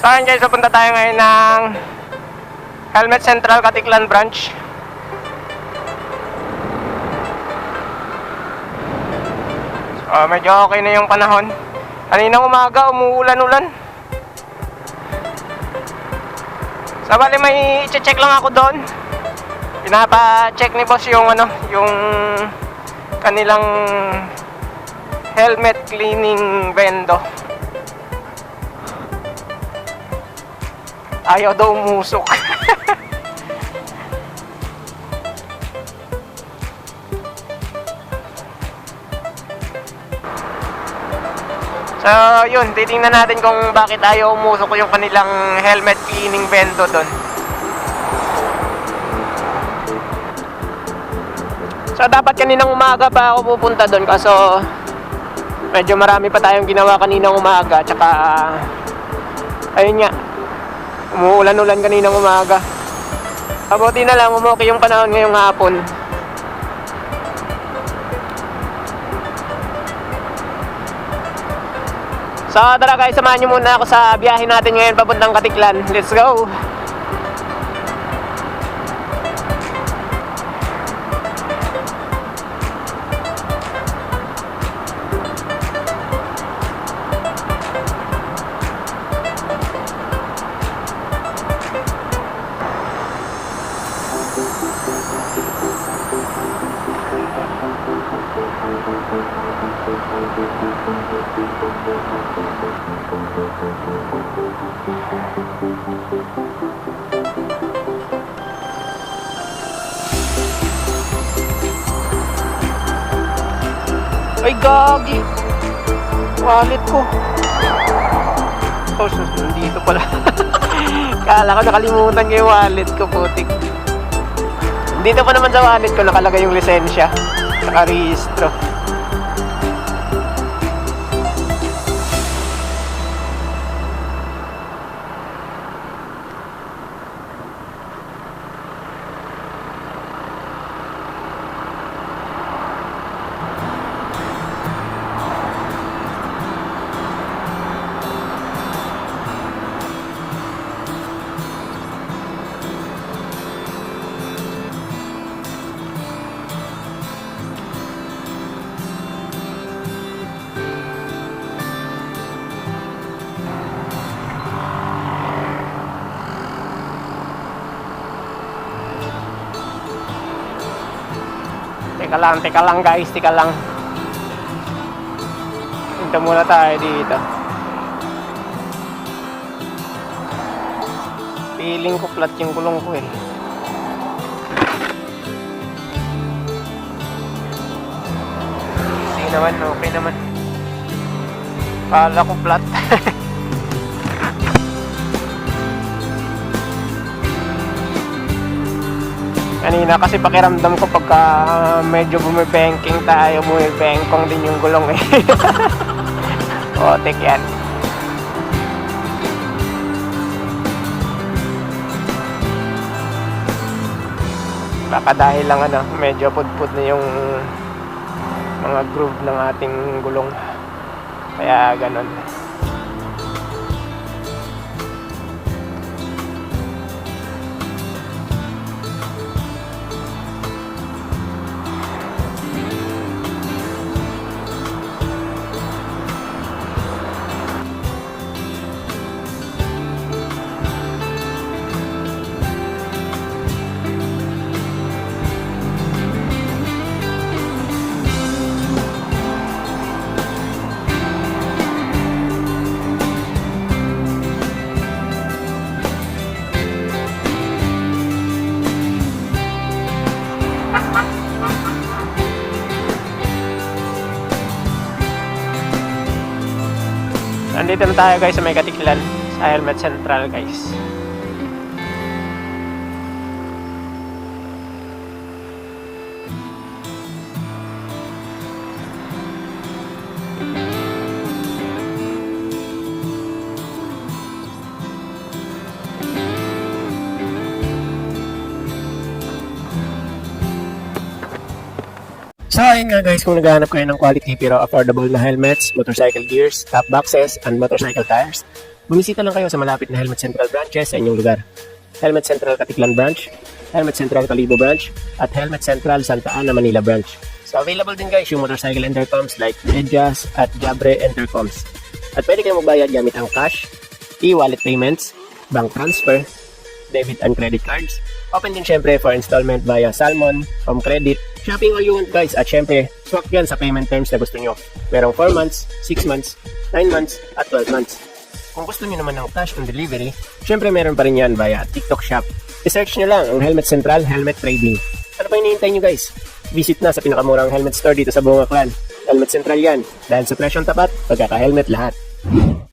So ayun guys, papunta tayo ngayon ng Helmet Central Katiklan branch. So medyo okay na yung panahon. Kaninang umaga umuulan-ulan. So bali may i-check lang ako doon. Pinapa-check ni boss yung yung kanilang helmet cleaning vendo. Ayaw daw umusok. So yun, titingnan natin kung bakit ayaw umusok yung kanilang helmet cleaning vento doon. So dapat kaninang umaga pa ako pupunta doon, kaso medyo marami pa tayong ginawa kaninang umaga. Tsaka ayun nga, umuulan-ulan kaninang umaga. Mabuti na lang umuwi yung panahon ngayong hapon. So tara guys, samahan nyo muna ako sa biyahe natin ngayon papuntang Katiklan. Let's go! Ay, gagi! Wallet ko. Oh, nandito pala. Kala ko nakalimutan ko yung wallet ko, putik. Dito pa naman sa wallet ko nakalagay yung lisensya. Nakarehistro. Teka lang guys, teka lang. Hinta muna tayo dito. Feeling ko flat yung gulong ko eh. Sige naman, okay naman. Kala ko flat. Kanina kasi pakiramdam ko pagka medyo bumibengking tayo, bumibengkong din yung gulong eh. Otek yan. Baka dahil lang medyo pudpud na yung mga groove ng ating gulong. Kaya ganon. Nandito na tayo guys sa may Katiklan, sa Helmet Central guys. So ayun nga guys, kung naghahanap kayo ng quality pero affordable na helmets, motorcycle gears, top boxes, and motorcycle tires, Bumisita lang kayo sa malapit na Helmet Central branches sa inyong lugar. Helmet Central Katiklan Branch, Helmet Central Calibo Branch, at Helmet Central Santa Ana, Manila Branch. So available din guys yung motorcycle intercoms like Edjas at Jabre intercoms. At pwede kayong magbayad gamit ang cash, e-wallet payments, bank transfer, debit and credit cards. Open din syempre for installment via Salmon, Home Credit, shopping all you want guys. At syempre, swak yan sa payment terms na gusto nyo. Merong 4 months, 6 months, 9 months, at 12 months. Kung gusto niyo naman ng cash on delivery, syempre meron pa rin yan via TikTok Shop. I-search nyo lang ang Helmet Central Helmet Trading. Ano pa hinihintay nyo guys? Visit na sa pinakamurang helmet store dito sa Buong Aklan. Helmet Central yan. Dahil sa presyong tapat, pagkaka-helmet lahat.